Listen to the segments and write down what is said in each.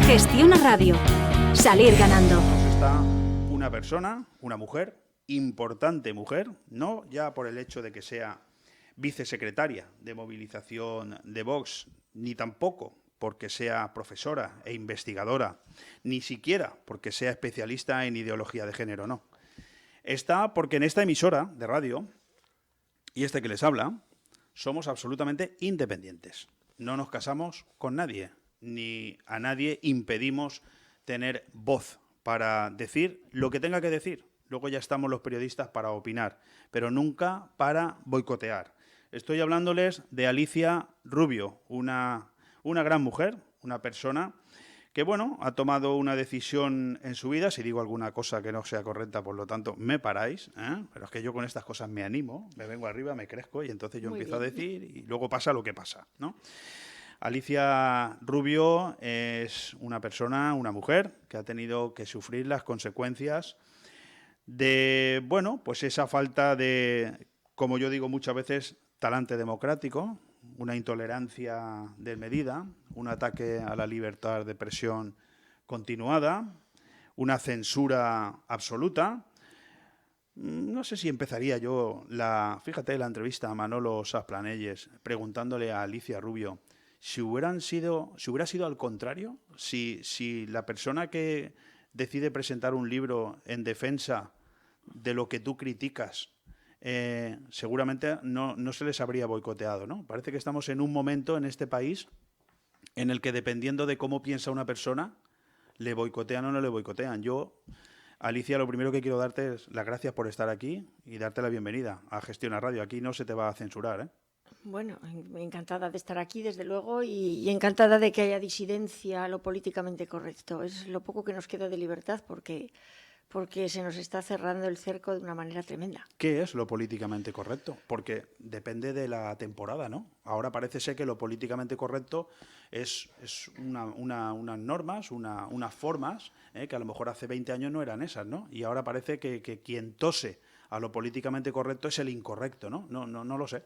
Gestiona Radio. Salir ganando. Está una persona, una mujer, importante mujer, no ya por el hecho de que sea vicesecretaria de movilización de Vox, ni tampoco porque sea profesora e investigadora, ni siquiera porque sea especialista en ideología de género, no. Está porque en esta emisora de radio, y este que les habla, somos absolutamente independientes. No nos casamos con nadie, ni a nadie impedimos tener voz para decir lo que tenga que decir. Luego ya estamos los periodistas para opinar, pero nunca para boicotear. Estoy hablándoles de Alicia Rubio, una gran mujer, una persona que, bueno, ha tomado una decisión en su vida. Si digo alguna cosa que no sea correcta, por lo tanto, me paráis, ¿eh? Pero es que yo con estas cosas me animo, me vengo arriba, me crezco y entonces yo empiezo a decir y luego pasa lo que pasa, ¿no? Alicia Rubio es una persona, una mujer, que ha tenido que sufrir las consecuencias de, bueno, pues esa falta de, como yo digo muchas veces, talante democrático, una intolerancia desmedida, un ataque a la libertad de expresión continuada, una censura absoluta. No sé si empezaría yo fíjate, la entrevista a Manolo Sasplanelles preguntándole a Alicia Rubio si hubiera sido al contrario, si la persona que decide presentar un libro en defensa de lo que tú criticas, seguramente no se les habría boicoteado, ¿no? Parece que estamos en un momento en este país en el que, dependiendo de cómo piensa una persona, le boicotean o no le boicotean. Yo, Alicia, lo primero que quiero darte es las gracias por estar aquí y darte la bienvenida a Gestiona Radio. Aquí no se te va a censurar, ¿eh? Bueno, encantada de estar aquí, desde luego, y encantada de que haya disidencia a lo políticamente correcto. Es lo poco que nos queda de libertad porque se nos está cerrando el cerco de una manera tremenda. ¿Qué es lo políticamente correcto? Porque depende de la temporada, ¿no? Ahora parece ser que lo políticamente correcto es unas normas, unas formas, que a lo mejor hace 20 años no eran esas, ¿no? Y ahora parece que quien tose a lo políticamente correcto es el incorrecto, ¿no? No lo sé.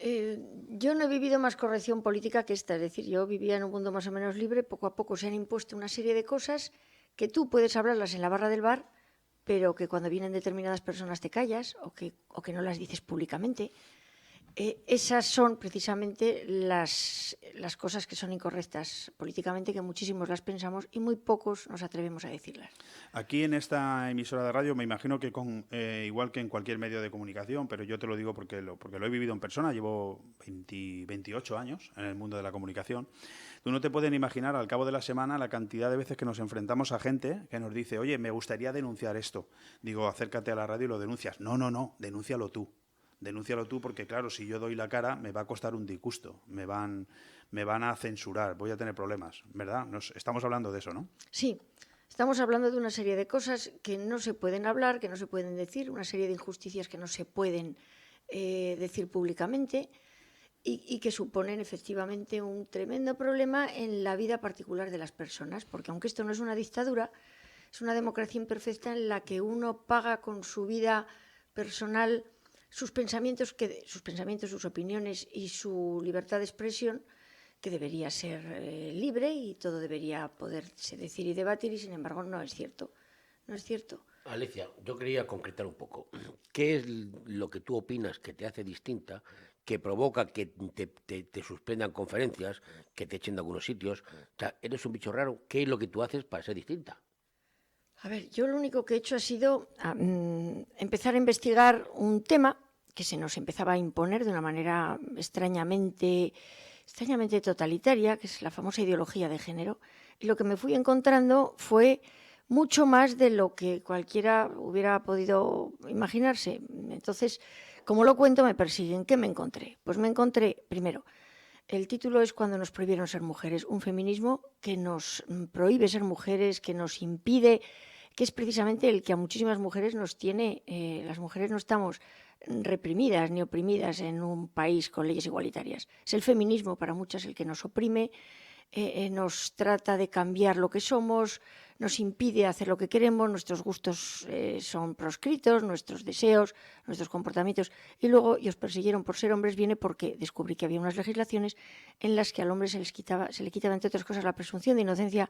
Yo no he vivido más corrección política que esta, es decir, yo vivía en un mundo más o menos libre, poco a poco se han impuesto una serie de cosas que tú puedes hablarlas en la barra del bar, pero que cuando vienen determinadas personas te callas o que no las dices públicamente. Esas son precisamente las cosas que son incorrectas políticamente, que muchísimos las pensamos y muy pocos nos atrevemos a decirlas. Aquí en esta emisora de radio, me imagino que igual que en cualquier medio de comunicación, pero yo te lo digo porque lo he vivido en persona, llevo 28 años en el mundo de la comunicación. Tú no te puedes imaginar al cabo de la semana la cantidad de veces que nos enfrentamos a gente que nos dice: oye, me gustaría denunciar esto. Digo, acércate a la radio y lo denuncias. No, denúncialo tú. Denúncialo tú, porque claro, si yo doy la cara me va a costar un disgusto, me van a censurar, voy a tener problemas, ¿verdad? Estamos hablando de eso, ¿no? Sí, estamos hablando de una serie de cosas que no se pueden hablar, que no se pueden decir, una serie de injusticias que no se pueden decir públicamente y que suponen efectivamente un tremendo problema en la vida particular de las personas, porque aunque esto no es una dictadura, es una democracia imperfecta en la que uno paga con su vida personal sus pensamientos, sus opiniones y su libertad de expresión, que debería ser libre y todo debería poderse decir y debatir, y sin embargo no es cierto. No es cierto. Alicia, yo quería concretar un poco. ¿Qué es lo que tú opinas que te hace distinta, que provoca que te suspendan conferencias, que te echen de algunos sitios? O sea, eres un bicho raro. ¿Qué es lo que tú haces para ser distinta? A ver, yo lo único que he hecho ha sido empezar a investigar un tema que se nos empezaba a imponer de una manera extrañamente totalitaria, que es la famosa ideología de género. Y lo que me fui encontrando fue mucho más de lo que cualquiera hubiera podido imaginarse. Entonces, como lo cuento, me persiguen. ¿Qué me encontré? Pues me encontré, primero, el título es Cuando nos prohibieron ser mujeres, un feminismo que nos prohíbe ser mujeres, que nos impide, que es precisamente el que a muchísimas mujeres nos tiene. Las mujeres no estamos reprimidas ni oprimidas en un país con leyes igualitarias. Es el feminismo para muchas el que nos oprime, nos trata de cambiar lo que somos, nos impide hacer lo que queremos, nuestros gustos son proscritos, nuestros deseos, nuestros comportamientos. Y luego, y os persiguieron por ser hombres, viene porque descubrí que había unas legislaciones en las que al hombre se le quitaba, entre otras cosas, la presunción de inocencia,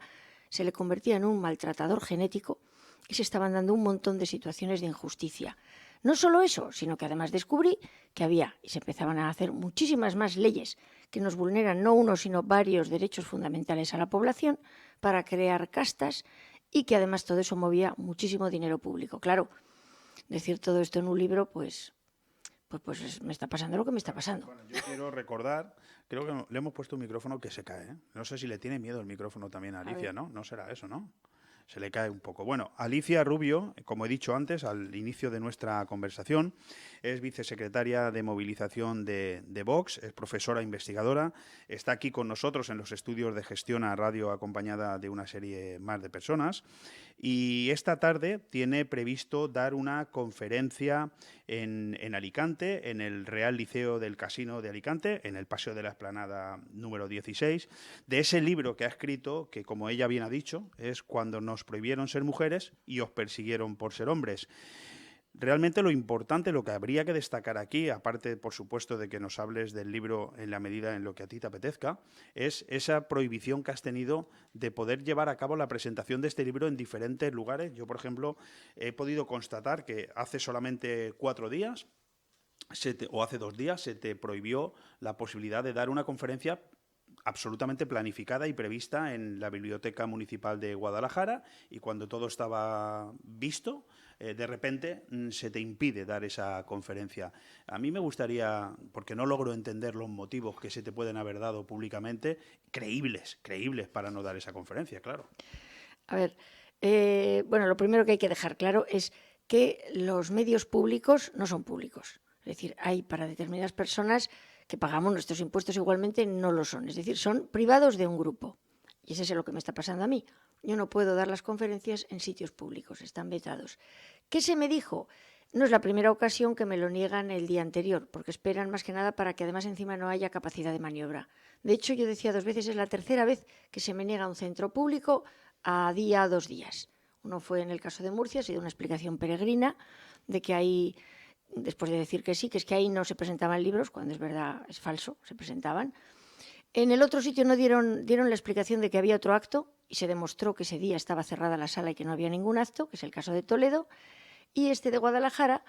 se le convertía en un maltratador genético y se estaban dando un montón de situaciones de injusticia. No solo eso, sino que además descubrí que había, y se empezaban a hacer muchísimas más leyes que nos vulneran no uno, sino varios derechos fundamentales a la población para crear castas y que además todo eso movía muchísimo dinero público. Claro, decir todo esto en un libro, pues me está pasando lo que me está pasando. Bueno, yo quiero recordar, creo que le hemos puesto un micrófono que se cae, ¿eh? No sé si le tiene miedo el micrófono también a Alicia, ¿no? No será eso, ¿no? Se le cae un poco. Bueno, Alicia Rubio, como he dicho antes, al inicio de nuestra conversación, es vicesecretaria de movilización de Vox, es profesora investigadora, está aquí con nosotros en los estudios de Gestión a Radio acompañada de una serie más de personas y esta tarde tiene previsto dar una conferencia en Alicante, en el Real Liceo del Casino de Alicante, en el Paseo de la Explanada número 16, de ese libro que ha escrito, que como ella bien ha dicho, es Cuando nos prohibieron ser mujeres y os persiguieron por ser hombres. Realmente lo importante, lo que habría que destacar aquí, aparte, por supuesto, de que nos hables del libro en la medida en lo que a ti te apetezca, es esa prohibición que has tenido de poder llevar a cabo la presentación de este libro en diferentes lugares. Yo, por ejemplo, he podido constatar que hace solamente 4 días, o hace 2 días, se te prohibió la posibilidad de dar una conferencia absolutamente planificada y prevista en la Biblioteca Municipal de Guadalajara, y cuando todo estaba visto, de repente se te impide dar esa conferencia. A mí me gustaría, porque no logro entender los motivos que se te pueden haber dado públicamente, creíbles para no dar esa conferencia, claro. A ver, bueno, lo primero que hay que dejar claro es que los medios públicos no son públicos. Es decir, hay para determinadas personas que pagamos nuestros impuestos igualmente, no lo son. Es decir, son privados de un grupo. Y ese es lo que me está pasando a mí. Yo no puedo dar las conferencias en sitios públicos, están vetados. ¿Qué se me dijo? No es la primera ocasión que me lo niegan el día anterior, porque esperan más que nada para que además encima no haya capacidad de maniobra. De hecho, yo decía 2 veces, es la tercera vez que se me niega un centro público a 2 días. Uno fue en el caso de Murcia, ha sido una explicación peregrina de que ahí, después de decir que sí, que es que ahí no se presentaban libros, cuando es verdad, es falso, se presentaban. En el otro sitio no dieron la explicación de que había otro acto y se demostró que ese día estaba cerrada la sala y que no había ningún acto, que es el caso de Toledo. Y este de Guadalajara,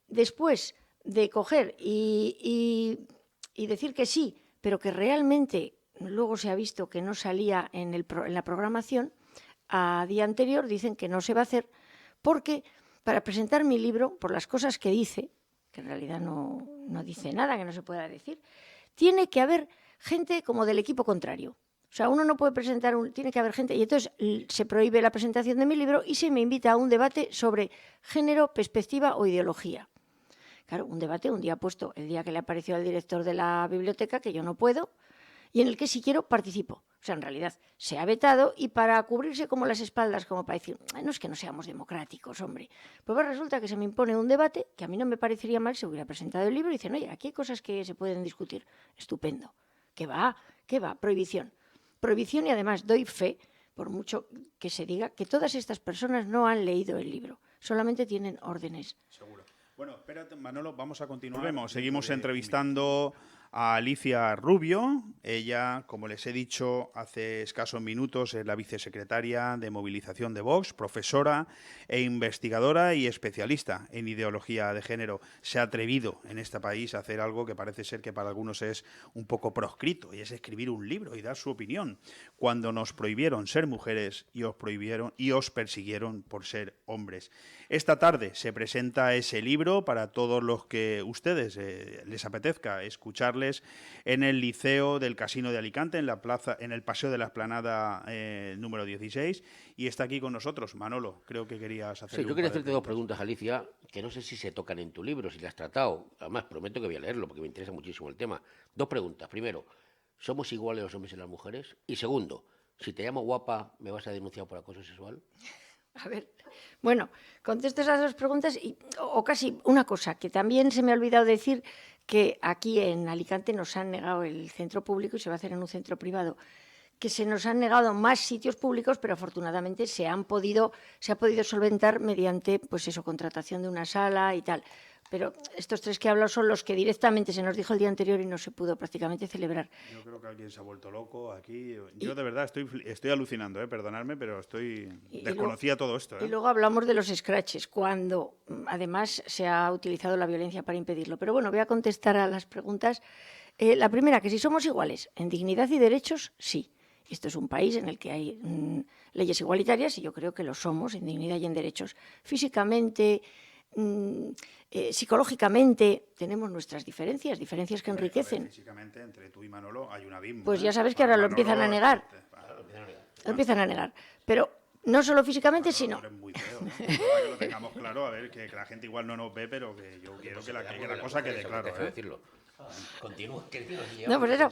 después de coger y decir que sí, pero que realmente luego se ha visto que no salía en la programación, a día anterior dicen que no se va a hacer porque para presentar mi libro, por las cosas que dice, que en realidad no dice nada que no se pueda decir, tiene que haber gente como del equipo contrario. O sea, uno no puede presentar, tiene que haber gente, y entonces se prohíbe la presentación de mi libro y se me invita a un debate sobre género, perspectiva o ideología. Claro, un debate, un día puesto, el día que le apareció al director de la biblioteca, que yo no puedo, y en el que si quiero participo. O sea, en realidad se ha vetado y para cubrirse como las espaldas, como para decir, no es que no seamos democráticos, hombre. Pues resulta que se me impone un debate que a mí no me parecería mal si hubiera presentado el libro y dicen, oye, aquí hay cosas que se pueden discutir. Estupendo. ¿Qué va? Prohibición. Prohibición y además doy fe, por mucho que se diga, que todas estas personas no han leído el libro, solamente tienen órdenes. Seguro. Bueno, espérate, Manolo, vamos a continuar. Seguimos entrevistando a Alicia Rubio. Ella, como les he dicho hace escasos minutos, es la vicesecretaria de movilización de Vox, profesora e investigadora y especialista en ideología de género. Se ha atrevido en este país a hacer algo que parece ser que para algunos es un poco proscrito, y es escribir un libro y dar su opinión. Cuando nos prohibieron ser mujeres y os persiguieron por ser hombres. Esta tarde se presenta ese libro para todos los que ustedes les apetezca escucharles en el Liceo del Casino de Alicante, en el Paseo de la Explanada número 16, y está aquí con nosotros. Manolo, creo que querías hacer. Sí, yo quería hacerte 2 preguntas, Alicia, que no sé si se tocan en tu libro, si las has tratado. Además, prometo que voy a leerlo porque me interesa muchísimo el tema. 2 preguntas. Primero, ¿somos iguales los hombres y las mujeres? Y segundo, si te llamo guapa, ¿me vas a denunciar por acoso sexual? A ver, bueno, contesto esas 2 preguntas o casi una cosa, que también se me ha olvidado decir, que aquí en Alicante nos han negado el centro público y se va a hacer en un centro privado. que se nos han negado más sitios públicos, pero afortunadamente se ha podido solventar mediante, pues eso, contratación de una sala y tal. Pero estos 3 que he hablado son los que directamente se nos dijo el día anterior y no se pudo prácticamente celebrar. Yo creo que alguien se ha vuelto loco aquí. Yo de verdad estoy alucinando, perdonadme, pero desconocía todo esto. Y luego hablamos de los scratches, cuando además se ha utilizado la violencia para impedirlo. Pero bueno, voy a contestar a las preguntas. La primera, que si somos iguales en dignidad y derechos, sí. Esto es un país en el que hay leyes igualitarias y yo creo que lo somos en dignidad y en derechos. Físicamente, psicológicamente tenemos nuestras diferencias que enriquecen. Físicamente, entre tú y Manolo hay un abismo. Pues ya sabes que ahora lo empiezan a negar. Lo empiezan a negar. Pero no solo físicamente, sino... Es muy feo, ¿no? Para que lo tengamos claro, a ver, que la gente igual no nos ve, pero que yo quiero que la cosa quede clara. Decirlo. Continúa. No, pues eso.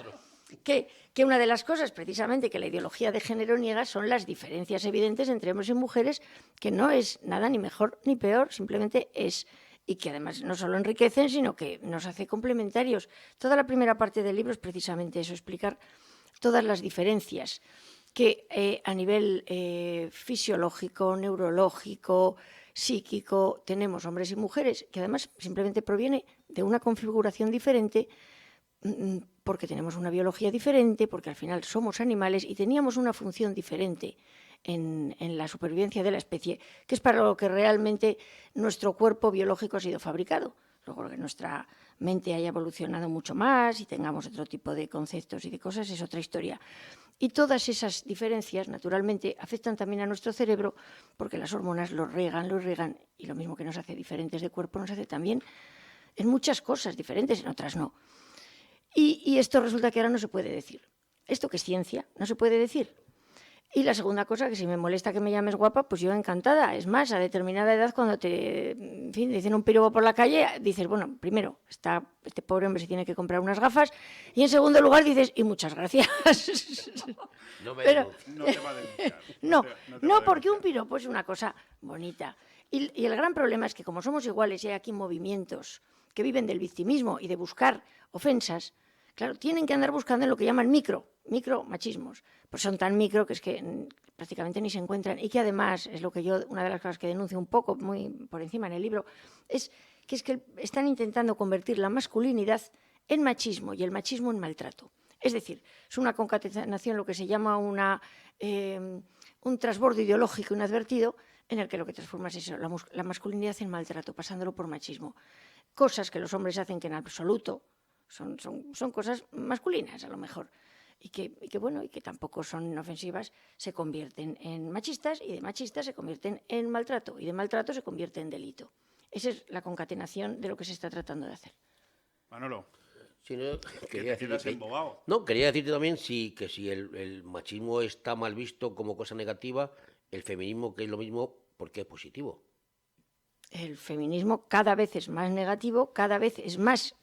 Que una de las cosas, precisamente, que la ideología de género niega son las diferencias evidentes entre hombres y mujeres, que no es nada ni mejor ni peor, simplemente es. Y que además no solo enriquecen, sino que nos hace complementarios. Toda la primera parte del libro es precisamente eso, explicar todas las diferencias que a nivel fisiológico, neurológico, psíquico, tenemos hombres y mujeres, que además simplemente proviene de una configuración diferente, porque tenemos una biología diferente, porque al final somos animales y teníamos una función diferente en la supervivencia de la especie, que es para lo que realmente nuestro cuerpo biológico ha sido fabricado. Luego que nuestra mente haya evolucionado mucho más y tengamos otro tipo de conceptos y de cosas es otra historia. Y todas esas diferencias, naturalmente, afectan también a nuestro cerebro, porque las hormonas lo riegan, y lo mismo que nos hace diferentes de cuerpo, nos hace también en muchas cosas diferentes, en otras no. Y esto resulta que ahora no se puede decir. Esto que es ciencia, no se puede decir. Y la segunda cosa, que si me molesta que me llames guapa, pues yo encantada. Es más, a determinada edad, cuando te dicen un piropo por la calle, dices, bueno, primero, este pobre hombre se tiene que comprar unas gafas, y en segundo lugar dices, y muchas gracias. No te va a denunciar. No, porque un piropo es una cosa bonita. Y el gran problema es que como somos iguales y hay aquí movimientos que viven del victimismo y de buscar ofensas, claro, tienen que andar buscando en lo que llaman micromachismos. Pues son tan micro que es que prácticamente ni se encuentran, y que además, es lo que una de las cosas que denuncio un poco, muy por encima en el libro, es que están intentando convertir la masculinidad en machismo y el machismo en maltrato. Es decir, es una concatenación, lo que se llama un trasbordo ideológico inadvertido, en el que lo que transforma es eso, la masculinidad en maltrato, pasándolo por machismo. Cosas que los hombres hacen que en absoluto son cosas masculinas, a lo mejor, y que tampoco son inofensivas, se convierten en machistas, y de machistas se convierten en maltrato, y de maltrato se convierte en delito. Esa es la concatenación de lo que se está tratando de hacer. Manolo, sí, no, quería decirte también que si el machismo está mal visto como cosa negativa, el feminismo, que es lo mismo, ¿por qué es positivo? El feminismo cada vez es más negativo, cada vez es más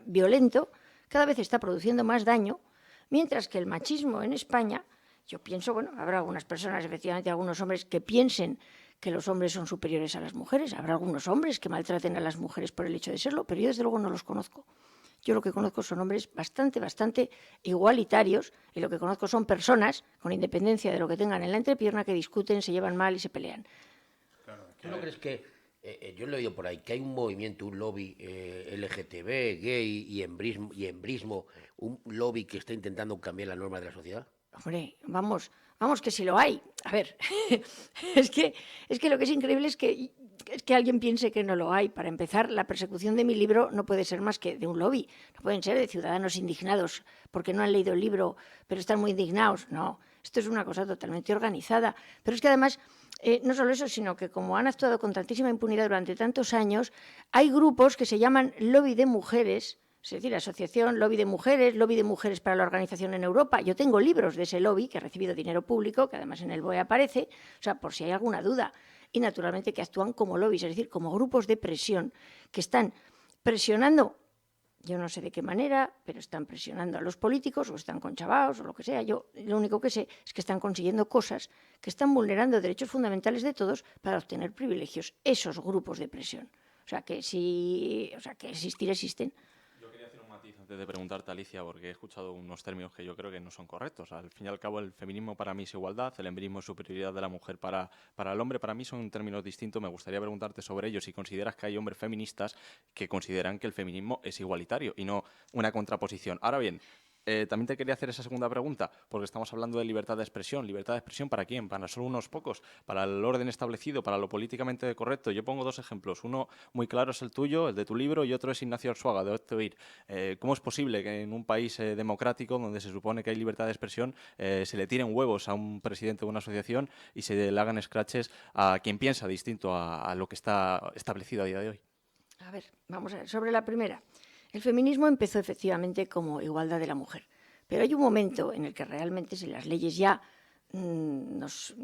violento, cada vez está produciendo más daño, mientras que el machismo en España, yo pienso, bueno, habrá algunas personas, efectivamente, algunos hombres que piensen que los hombres son superiores a las mujeres, habrá algunos hombres que maltraten a las mujeres por el hecho de serlo, pero yo desde luego no los conozco. Yo lo que conozco son hombres bastante igualitarios, y lo que conozco son personas, con independencia de lo que tengan en la entrepierna, que discuten, se llevan mal y se pelean. Claro, ¿Tú no crees que, yo he leído por ahí, que hay un movimiento, un lobby LGTB, gay y embrismo, un lobby que está intentando cambiar las normas de la sociedad? Hombre, vamos que sí lo hay. A ver, es que lo que es increíble es que alguien piense que no lo hay. Para empezar, la persecución de mi libro no puede ser más que de un lobby. No pueden ser de ciudadanos indignados porque no han leído el libro, pero están muy indignados. No, esto es una cosa totalmente organizada. Pero es que además, no solo eso, sino que como han actuado con tantísima impunidad durante tantos años, hay grupos que se llaman lobby de mujeres, es decir, asociación, lobby de mujeres para la organización en Europa. Yo tengo libros de ese lobby que ha recibido dinero público, que además en el BOE aparece, o sea, por si hay alguna duda. Y naturalmente que actúan como lobbies, es decir, como grupos de presión que están presionando, yo no sé de qué manera, pero están presionando a los políticos, o están conchavaos, o lo que sea. Yo lo único que sé es que están consiguiendo cosas que están vulnerando derechos fundamentales de todos para obtener privilegios. Esos grupos de presión. O sea, que existir existen. Yo quería hacer un matiz antes de preguntarte, Alicia, porque he escuchado unos términos que yo creo que no son correctos. Al fin y al cabo, el feminismo para mí es igualdad, el embrismo es superioridad de la mujer para el hombre. Para mí son términos distintos. Me gustaría preguntarte sobre ellos si consideras que hay hombres feministas que consideran que el feminismo es igualitario y no una contraposición. Ahora bien, también te quería hacer esa segunda pregunta, porque estamos hablando de libertad de expresión. ¿Libertad de expresión para quién? ¿Para solo unos pocos? ¿Para el orden establecido? ¿Para lo políticamente correcto? Yo pongo dos ejemplos. Uno muy claro es el tuyo, el de tu libro, y otro es Ignacio Arzuaga, de Hazte Oír. ¿Cómo es posible que en un país democrático, donde se supone que hay libertad de expresión, se le tiren huevos a un presidente de una asociación y se le hagan escraches a quien piensa distinto a lo que está establecido a día de hoy? A ver, vamos a ver. Sobre la primera. El feminismo empezó efectivamente como igualdad de la mujer, pero hay un momento en el que realmente si las leyes ya nos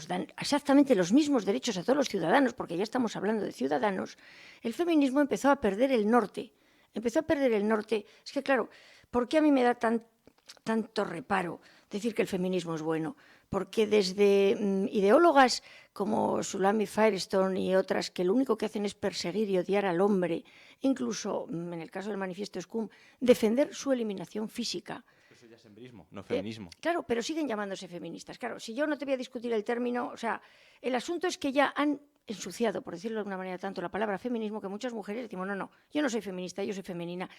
dan exactamente los mismos derechos a todos los ciudadanos, porque ya estamos hablando de ciudadanos, el feminismo empezó a perder el norte. Empezó a perder el norte. Es que, claro, ¿por qué a mí me da tanto reparo decir que el feminismo es bueno? Porque desde ideólogas como Sulami Firestone y otras que lo único que hacen es perseguir y odiar al hombre, incluso en el caso del manifiesto SCUM, defender su eliminación física. Eso ya es embrismo, no feminismo. Claro, pero siguen llamándose feministas. Claro, si yo no te voy a discutir el término, o sea, el asunto es que ya han ensuciado, por decirlo de alguna manera, tanto la palabra feminismo que muchas mujeres decimos, no, yo no soy feminista, yo soy femenina.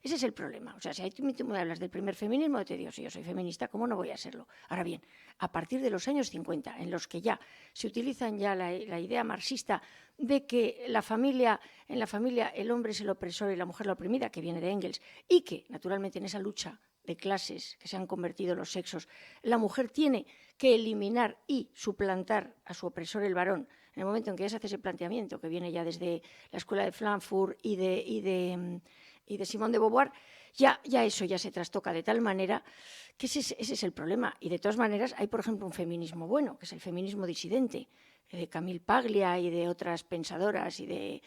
Ese es el problema. O sea, si tú me hablas del primer feminismo, yo te digo, si yo soy feminista, ¿cómo no voy a serlo? Ahora bien, a partir de los años 50, en los que ya se utilizan ya la idea marxista de que en la familia el hombre es el opresor y la mujer la oprimida, que viene de Engels, y que, naturalmente, en esa lucha de clases que se han convertido los sexos, la mujer tiene que eliminar y suplantar a su opresor, el varón. En el momento en que ya se hace ese planteamiento, que viene ya desde la escuela de Frankfurt y de Simone de Beauvoir, ya eso ya se trastoca de tal manera que ese es el problema. Y de todas maneras hay, por ejemplo, un feminismo bueno, que es el feminismo disidente, de Camille Paglia y de otras pensadoras de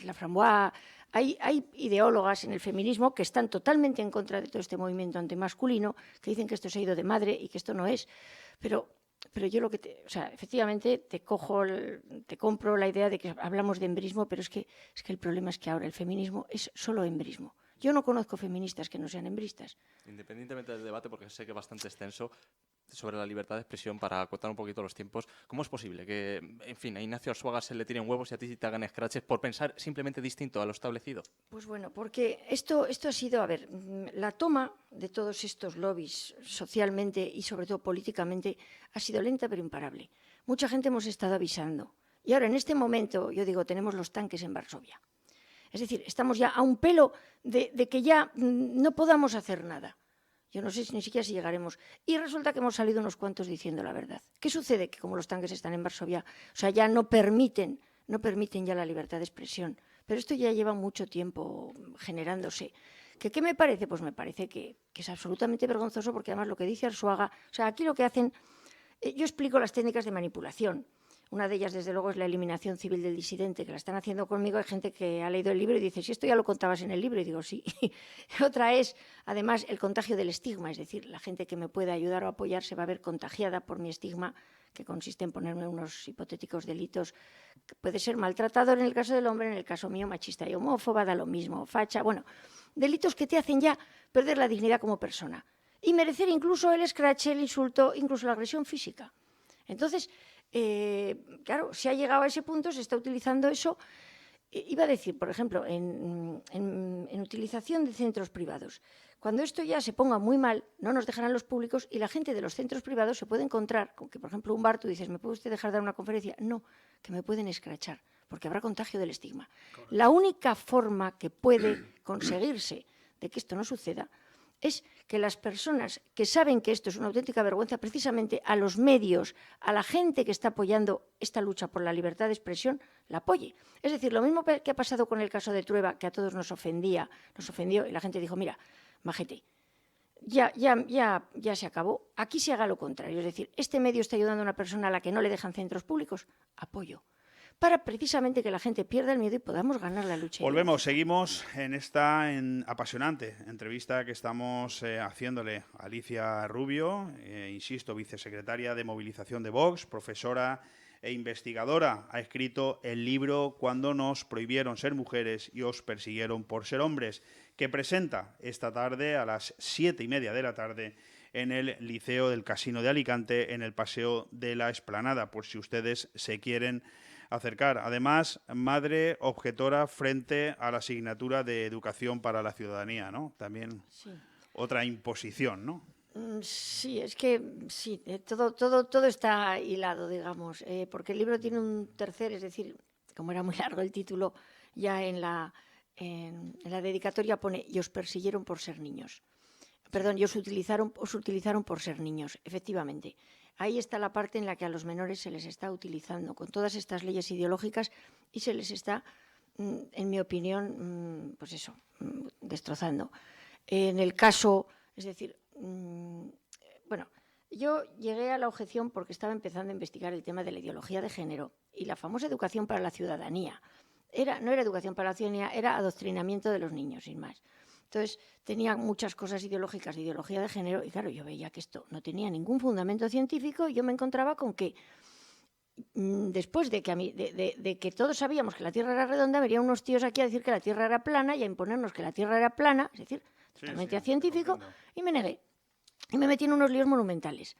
la Framboise. Hay ideólogas en el feminismo que están totalmente en contra de todo este movimiento antimasculino, que dicen que esto se ha ido de madre y que esto no es. Pero yo efectivamente te compro la idea de que hablamos de embrismo, pero es que el problema es que ahora el feminismo es solo embrismo. Yo no conozco feministas que no sean embristas. Independientemente del debate, porque sé que es bastante extenso, sobre la libertad de expresión, para acotar un poquito los tiempos, ¿cómo es posible que, en fin, a Ignacio Arzuaga se le tiren huevos y a ti te hagan escraches por pensar simplemente distinto a lo establecido? Pues bueno, porque esto ha sido, a ver, la toma de todos estos lobbies socialmente y sobre todo políticamente ha sido lenta pero imparable. Mucha gente hemos estado avisando. Y ahora, en este momento, yo digo, tenemos los tanques en Varsovia. Es decir, estamos ya a un pelo de que ya no podamos hacer nada. Yo no sé ni siquiera si llegaremos. Y resulta que hemos salido unos cuantos diciendo la verdad. ¿Qué sucede? Que como los tanques están en Varsovia, o sea, ya no permiten ya la libertad de expresión. Pero esto ya lleva mucho tiempo generándose. ¿Qué me parece? Pues me parece que es absolutamente vergonzoso, porque además lo que dice Arzuaga, o sea, aquí lo que hacen, yo explico las técnicas de manipulación. Una de ellas, desde luego, es la eliminación civil del disidente, que la están haciendo conmigo. Hay gente que ha leído el libro y dice, si esto ya lo contabas en el libro, y digo, sí. Otra es, además, el contagio del estigma, es decir, la gente que me pueda ayudar o apoyar se va a ver contagiada por mi estigma, que consiste en ponerme unos hipotéticos delitos. Que puede ser maltratador en el caso del hombre, en el caso mío, machista y homófoba, da lo mismo, facha, bueno, delitos que te hacen ya perder la dignidad como persona y merecer incluso el escrache, el insulto, incluso la agresión física. Entonces, claro, se ha llegado a ese punto, se está utilizando eso. Iba a decir, por ejemplo, en utilización de centros privados. Cuando esto ya se ponga muy mal, no nos dejarán los públicos y la gente de los centros privados se puede encontrar con que, por ejemplo, un bar, tú dices, ¿me puede usted dejar dar una conferencia? No, que me pueden escrachar, porque habrá contagio del estigma. Correcto. La única forma que puede conseguirse de que esto no suceda es que las personas que saben que esto es una auténtica vergüenza, precisamente a los medios, a la gente que está apoyando esta lucha por la libertad de expresión, la apoye. Es decir, lo mismo que ha pasado con el caso de Trueba, que a todos nos ofendió, y la gente dijo, mira, majete, ya se acabó, aquí se haga lo contrario. Es decir, este medio está ayudando a una persona a la que no le dejan centros públicos, apoyo. Para precisamente que la gente pierda el miedo y podamos ganar la lucha. Volvemos, seguimos en esta apasionante entrevista que estamos haciéndole a Alicia Rubio, insisto, vicesecretaria de Movilización de Vox, profesora e investigadora. Ha escrito el libro Cuando nos prohibieron ser mujeres y os persiguieron por ser hombres, que presenta esta tarde a las 7:30 de la tarde en el Liceo del Casino de Alicante, en el Paseo de la Explanada, por si ustedes se quieren acercar. Además, madre objetora frente a la asignatura de Educación para la Ciudadanía, ¿no? También Sí. otra imposición, ¿no? Sí, es que sí, todo está hilado, digamos, porque el libro tiene un tercer, es decir, como era muy largo el título, ya en la dedicatoria pone y os persiguieron por ser niños. Perdón, y os utilizaron por ser niños, efectivamente. Ahí está la parte en la que a los menores se les está utilizando con todas estas leyes ideológicas y se les está, en mi opinión, pues eso, destrozando. En el caso, es decir, bueno, yo llegué a la objeción porque estaba empezando a investigar el tema de la ideología de género y la famosa educación para la ciudadanía. No era educación para la ciudadanía, era adoctrinamiento de los niños, sin más. Entonces, tenía muchas cosas ideológicas de ideología de género y, claro, yo veía que esto no tenía ningún fundamento científico y yo me encontraba con que después de que todos sabíamos que la Tierra era redonda, venían unos tíos aquí a decir que la Tierra era plana y a imponernos que la Tierra era plana, es decir, totalmente científico, y me negué. Y me metí en unos líos monumentales.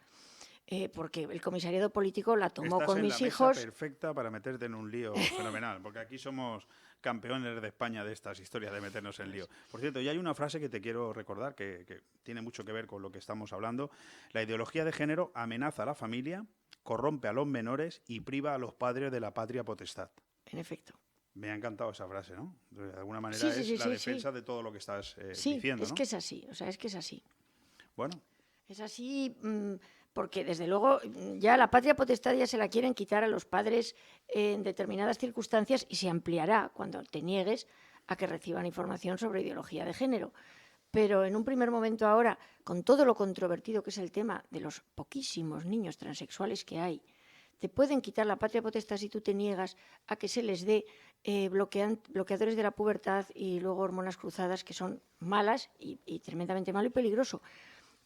Porque el comisariado político la tomó con mis hijos. Estás en la mesa perfecta para meterte en un lío fenomenal, porque aquí somos campeones de España de estas historias de meternos en lío. Por cierto, y hay una frase que te quiero recordar que tiene mucho que ver con lo que estamos hablando. La ideología de género amenaza a la familia, corrompe a los menores y priva a los padres de la patria potestad. En efecto. Me ha encantado esa frase, ¿no? De alguna manera Sí, es la defensa de todo lo que estás diciendo, es ¿no? que es así, o sea, es que es así. Bueno. Es así porque, desde luego, ya la patria potestad ya se la quieren quitar a los padres en determinadas circunstancias y se ampliará cuando te niegues a que reciban información sobre ideología de género. Pero en un primer momento ahora, con todo lo controvertido que es el tema de los poquísimos niños transexuales que hay, te pueden quitar la patria potestad si tú te niegas a que se les dé bloqueadores de la pubertad y luego hormonas cruzadas, que son malas y tremendamente malo y peligroso.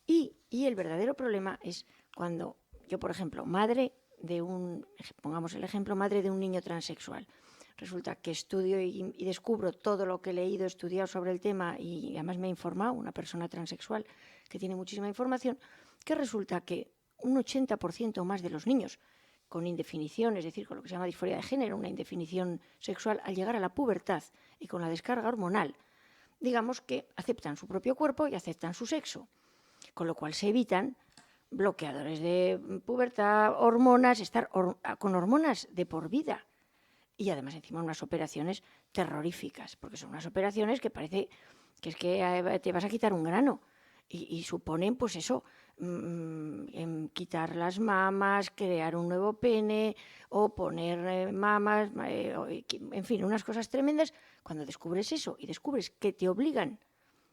Y el verdadero problema es cuando yo, por ejemplo, pongamos el ejemplo, madre de un niño transexual, resulta que estudio y descubro todo lo que he leído, estudiado sobre el tema y además me ha informado una persona transexual que tiene muchísima información, que resulta que un 80% más de los niños con indefinición, es decir, con lo que se llama disforia de género, una indefinición sexual, al llegar a la pubertad y con la descarga hormonal, digamos que aceptan su propio cuerpo y aceptan su sexo. Con lo cual se evitan bloqueadores de pubertad, hormonas, estar con hormonas de por vida. Y además encima unas operaciones terroríficas, porque son unas operaciones que parece que es que te vas a quitar un grano. Y suponen, pues eso, quitar las mamas, crear un nuevo pene o poner mamas, en fin, unas cosas tremendas. Cuando descubres eso y descubres que te obligan,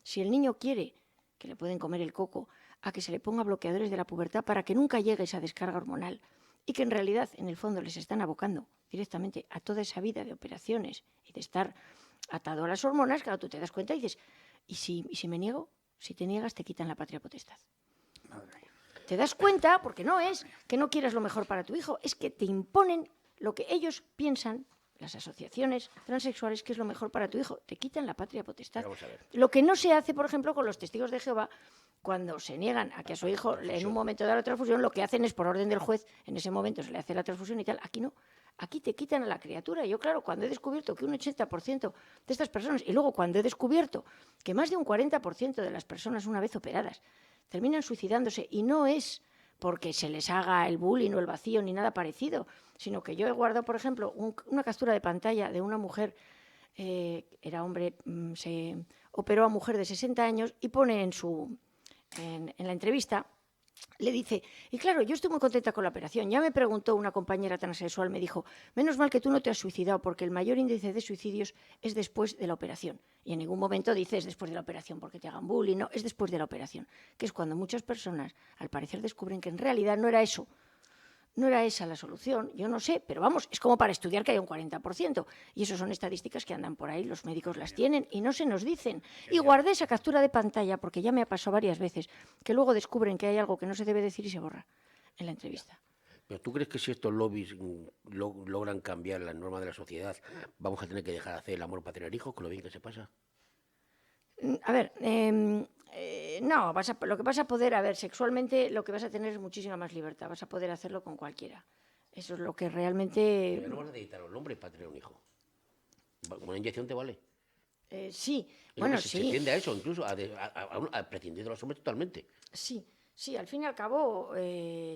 si el niño quiere, que le pueden comer el coco, a que se le ponga bloqueadores de la pubertad para que nunca llegue esa descarga hormonal y que en realidad, en el fondo, les están abocando directamente a toda esa vida de operaciones y de estar atado a las hormonas, claro, tú te das cuenta y dices, ¿y si me niego? Si te niegas, te quitan la patria potestad. Te das cuenta, porque no es que no quieras lo mejor para tu hijo, es que te imponen lo que ellos piensan, las asociaciones transexuales, que es lo mejor para tu hijo. Te quitan la patria potestad. Lo que no se hace, por ejemplo, con los testigos de Jehová, cuando se niegan a que a su hijo en un momento de la transfusión, lo que hacen es, por orden del juez, en ese momento se le hace la transfusión y tal. Aquí no. Aquí te quitan a la criatura. Yo, claro, cuando he descubierto que un 80% de estas personas, y luego cuando he descubierto que más de un 40% de las personas, una vez operadas, terminan suicidándose, y no es porque se les haga el bullying o el vacío ni nada parecido, sino que yo he guardado, por ejemplo, una captura de pantalla de una mujer, era hombre, se operó a mujer de 60 años y pone en la entrevista, le dice, y claro, yo estoy muy contenta con la operación. Ya me preguntó una compañera transexual, me dijo, menos mal que tú no te has suicidado, porque el mayor índice de suicidios es después de la operación. Y en ningún momento dices después de la operación porque te hagan bullying, no, es después de la operación, que es cuando muchas personas, al parecer, descubren que en realidad no era eso. No era esa la solución, yo no sé, pero vamos, es como para estudiar que hay un 40%. Y eso son estadísticas que andan por ahí, los médicos las tienen y no se nos dicen. Y guardé esa captura de pantalla porque ya me ha pasado varias veces que luego descubren que hay algo que no se debe decir y se borra en la entrevista. Pero ¿tú crees que si estos lobbies logran cambiar las normas de la sociedad, vamos a tener que dejar de hacer el amor para tener hijos, con lo bien que se pasa? A ver, no, lo que vas a poder, a ver, sexualmente lo que vas a tener es muchísima más libertad, vas a poder hacerlo con cualquiera. Eso es lo que realmente... Pero no vas a necesitar a un hombre para tener un hijo. Una inyección te vale. Sí, Es bueno, lo que se sí. tiende a eso, incluso a prescindir de los hombres totalmente. Sí, sí, al fin y al cabo,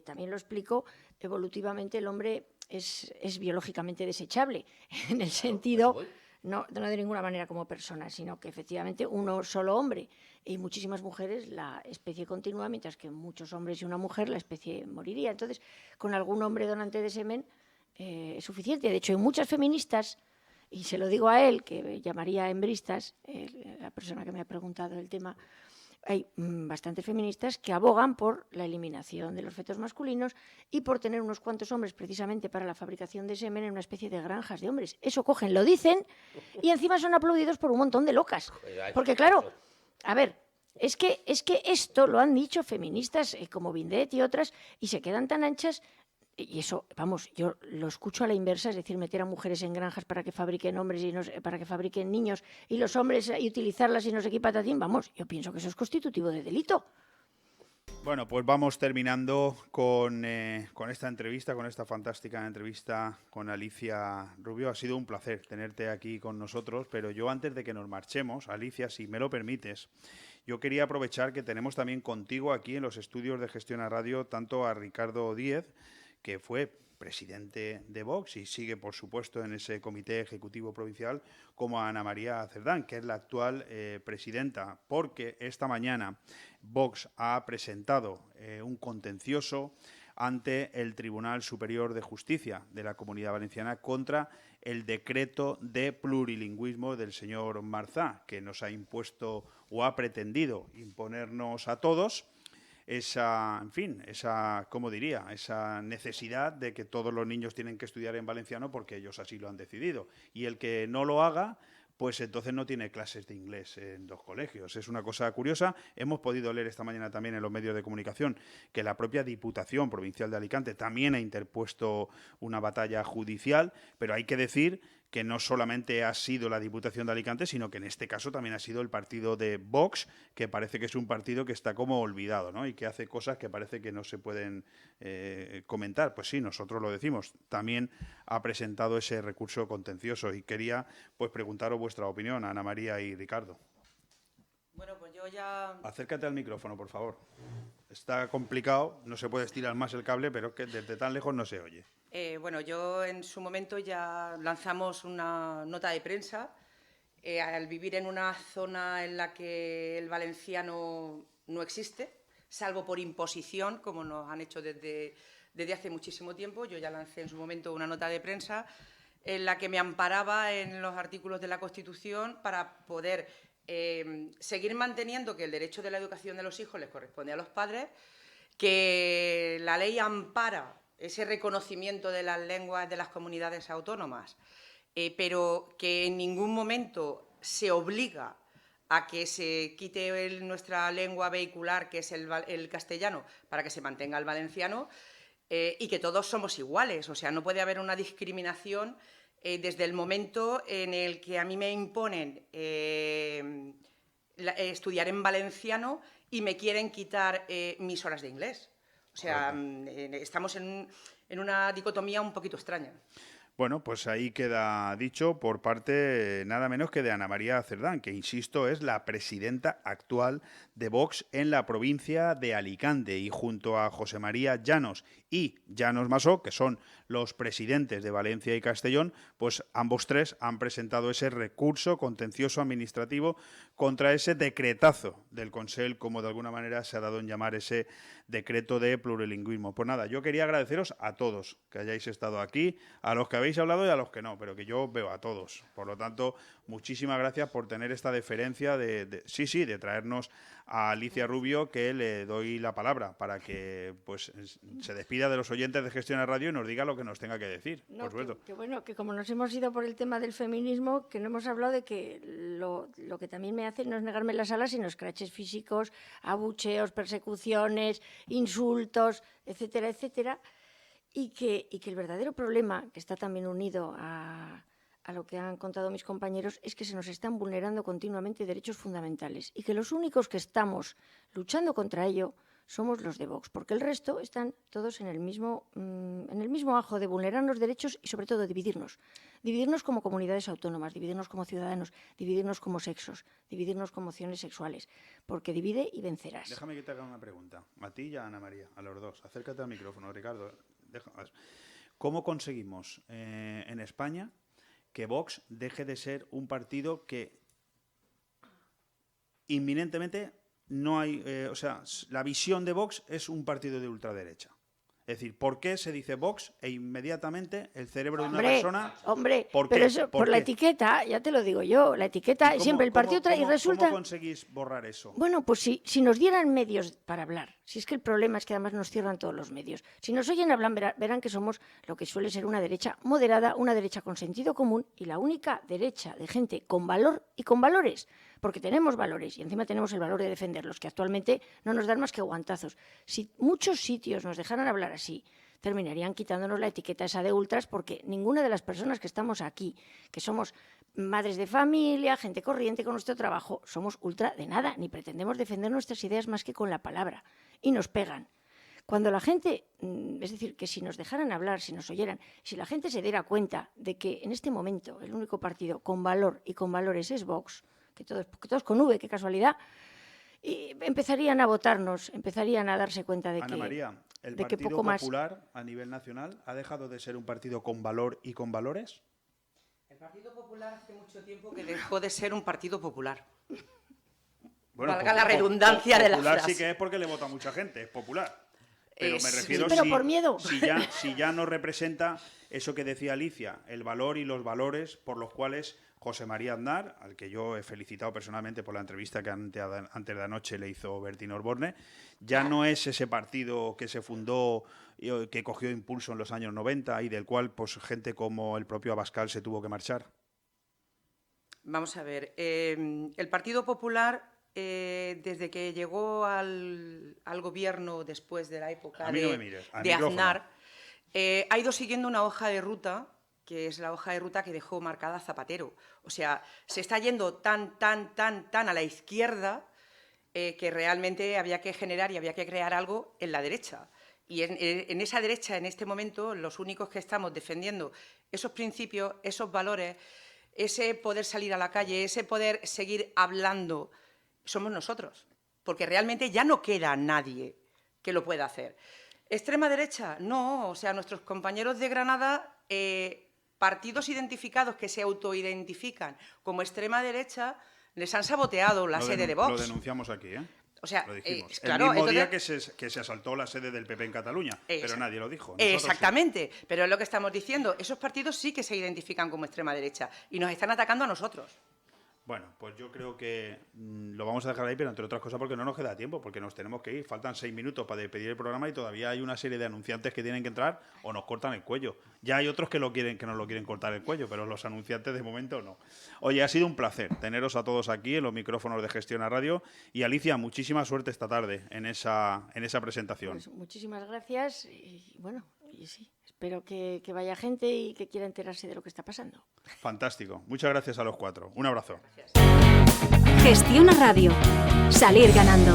también lo explico, evolutivamente el hombre es biológicamente desechable, en el sentido, por eso no de ninguna manera como persona, sino que efectivamente uno solo hombre y muchísimas mujeres la especie continúa, mientras que muchos hombres y una mujer la especie moriría. Entonces, con algún hombre donante de semen es suficiente. De hecho, hay muchas feministas, y se lo digo a él, que llamaría hembristas, la persona que me ha preguntado el tema, hay bastantes feministas que abogan por la eliminación de los fetos masculinos y por tener unos cuantos hombres precisamente para la fabricación de semen en una especie de granjas de hombres. Eso cogen, lo dicen y encima son aplaudidos por un montón de locas. Porque claro, a ver, es que esto lo han dicho feministas como Bindet y otras y se quedan tan anchas. Y eso, vamos, yo lo escucho a la inversa, es decir, meter a mujeres en granjas para que fabriquen hombres y para que fabriquen niños y los hombres y utilizarlas y no sé qué patatín, vamos, yo pienso que eso es constitutivo de delito. Bueno, pues vamos terminando con esta entrevista, con esta fantástica entrevista con Alicia Rubio. Ha sido un placer tenerte aquí con nosotros, pero yo antes de que nos marchemos, Alicia, si me lo permites, yo quería aprovechar que tenemos también contigo aquí en los estudios de Gestión a Radio tanto a Ricardo Díez, que fue presidente de Vox y sigue, por supuesto, en ese comité ejecutivo provincial, como a Ana María Cerdán, que es la actual presidenta, porque esta mañana Vox ha presentado un contencioso ante el Tribunal Superior de Justicia de la Comunidad Valenciana contra el decreto de plurilingüismo del señor Marzá, que nos ha impuesto o ha pretendido imponernos a todos esa necesidad de que todos los niños tienen que estudiar en valenciano porque ellos así lo han decidido. Y el que no lo haga, pues entonces no tiene clases de inglés en los colegios. Es una cosa curiosa. Hemos podido leer esta mañana también en los medios de comunicación que la propia Diputación Provincial de Alicante también ha interpuesto una batalla judicial, pero hay que decir que no solamente ha sido la Diputación de Alicante, sino que en este caso también ha sido el partido de Vox, que parece que es un partido que está como olvidado, ¿no? Y que hace cosas que parece que no se pueden comentar. Pues sí, nosotros lo decimos. También ha presentado ese recurso contencioso y quería pues preguntaros vuestra opinión, Ana María y Ricardo. Bueno, pues yo ya... Acércate al micrófono, por favor. Está complicado, no se puede estirar más el cable, pero es que desde tan lejos no se oye. Bueno, yo en su momento ya lanzamos una nota de prensa. Al vivir en una zona en la que el valenciano no existe, salvo por imposición, como nos han hecho desde hace muchísimo tiempo, yo ya lancé en su momento una nota de prensa en la que me amparaba en los artículos de la Constitución para poder seguir manteniendo que el derecho de la educación de los hijos les corresponde a los padres, que la ley ampara ese reconocimiento de las lenguas de las comunidades autónomas, pero que en ningún momento se obliga a que se quite nuestra lengua vehicular, que es el castellano, para que se mantenga el valenciano, y que todos somos iguales. O sea, no puede haber una discriminación desde el momento en el que a mí me imponen estudiar en valenciano y me quieren quitar mis horas de inglés. O sea, estamos en una dicotomía un poquito extraña. Bueno, pues ahí queda dicho por parte nada menos que de Ana María Cerdán, que, insisto, es la presidenta actual de Vox en la provincia de Alicante, y junto a José María Llanos y Llanos Masó, que son los presidentes de Valencia y Castellón, pues ambos tres han presentado ese recurso contencioso administrativo contra ese decretazo del Consell, como de alguna manera se ha dado en llamar ese decreto de plurilingüismo. Pues nada, yo quería agradeceros a todos que hayáis estado aquí, a los que habéis hablado y a los que no, pero que yo veo a todos. Por lo tanto, muchísimas gracias por tener esta deferencia de traernos a Alicia Rubio, que le doy la palabra para que pues se despida de los oyentes de Gestión a Radio y nos diga lo que nos tenga que decir. No, por supuesto. que bueno, que como nos hemos ido por el tema del feminismo, que no hemos hablado de que lo que también me hace no es negarme las alas, sino escraches físicos, abucheos, persecuciones, insultos, etcétera, etcétera. y que el verdadero problema, que está también unido a lo que han contado mis compañeros, es que se nos están vulnerando continuamente derechos fundamentales y que los únicos que estamos luchando contra ello somos los de Vox, porque el resto están todos en el mismo ajo de vulnerarnos derechos y, sobre todo, dividirnos como comunidades autónomas, dividirnos como ciudadanos, dividirnos como sexos, dividirnos como opciones sexuales, porque divide y vencerás. Déjame que te haga una pregunta, a ti y a Ana María, a los dos. Acércate al micrófono, Ricardo. ¿Cómo conseguimos en España que Vox deje de ser un partido que inminentemente no hay... la visión de Vox es un partido de ultraderecha? Es decir, ¿por qué se dice Vox e inmediatamente el cerebro de una persona... Hombre, ¿por pero qué? eso, ¿Por por la qué? etiqueta, ya te lo digo yo, la etiqueta, siempre el partido trae y resulta... ¿Cómo conseguís borrar eso? Bueno, pues si nos dieran medios para hablar, si es que el problema es que además nos cierran todos los medios. Si nos oyen hablar, verán que somos lo que suele ser una derecha moderada, una derecha con sentido común y la única derecha de gente con valor y con valores, porque tenemos valores y encima tenemos el valor de defenderlos, que actualmente no nos dan más que guantazos. Si muchos sitios nos dejaran hablar así, terminarían quitándonos la etiqueta esa de ultras, porque ninguna de las personas que estamos aquí, que somos madres de familia, gente corriente con nuestro trabajo, somos ultra de nada, ni pretendemos defender nuestras ideas más que con la palabra, y nos pegan. Cuando la gente, es decir, que si nos dejaran hablar, si nos oyeran, si la gente se diera cuenta de que en este momento el único partido con valor y con valores es Vox, que todos con V, qué casualidad, y empezarían a votarnos, empezarían a darse cuenta de Ana que... María, ¿el de que Partido poco más. Popular a nivel nacional ha dejado de ser un partido con valor y con valores? El Partido Popular hace mucho tiempo que dejó de ser un partido popular. Bueno, Valga la redundancia de la popular frase. sí que es porque le vota mucha gente, es popular. Pero me Sí, refiero pero por miedo. Si ya no representa eso que decía Alicia, el valor y los valores por los cuales José María Aznar, al que yo he felicitado personalmente por la entrevista que antes de anoche le hizo Bertín Osborne, ya no es ese partido que se fundó, que cogió impulso en los años 90 y del cual pues gente como el propio Abascal se tuvo que marchar. Vamos a ver, el Partido Popular, desde que llegó al gobierno después de la época A mí no me mires, al de micrófono. Aznar, ha ido siguiendo una hoja de ruta, que es la hoja de ruta que dejó marcada Zapatero. O sea, se está yendo tan a la izquierda que realmente había que generar y había que crear algo en la derecha. Y en esa derecha, en este momento, los únicos que estamos defendiendo esos principios, esos valores, ese poder salir a la calle, ese poder seguir hablando, somos nosotros. Porque realmente ya no queda nadie que lo pueda hacer. ¿Extrema derecha? No. O sea, nuestros compañeros de Granada, partidos identificados que se autoidentifican como extrema derecha, les han saboteado la sede de Vox. Lo denunciamos aquí, ¿eh? O sea, Lo dijimos. claro, el mismo día entonces- que se asaltó la sede del PP en Cataluña, pero nadie lo dijo. Nosotros sí. Exactamente, pero es lo que estamos diciendo. Esos partidos sí que se identifican como extrema derecha y nos están atacando a nosotros. Bueno, pues yo creo que lo vamos a dejar ahí, pero entre otras cosas porque no nos queda tiempo, porque nos tenemos que ir. Faltan 6 minutos para despedir el programa y todavía hay una serie de anunciantes que tienen que entrar o nos cortan el cuello. Ya hay otros que nos lo quieren cortar el cuello, pero los anunciantes de momento no. Oye, ha sido un placer teneros a todos aquí en los micrófonos de Gestión a Radio. Y Alicia, muchísima suerte esta tarde en esa presentación. Pues muchísimas gracias y bueno, y sí, espero que vaya gente y que quiera enterarse de lo que está pasando. Fantástico. Muchas gracias a los 4. Un abrazo. Gestión a Radio. Salir ganando.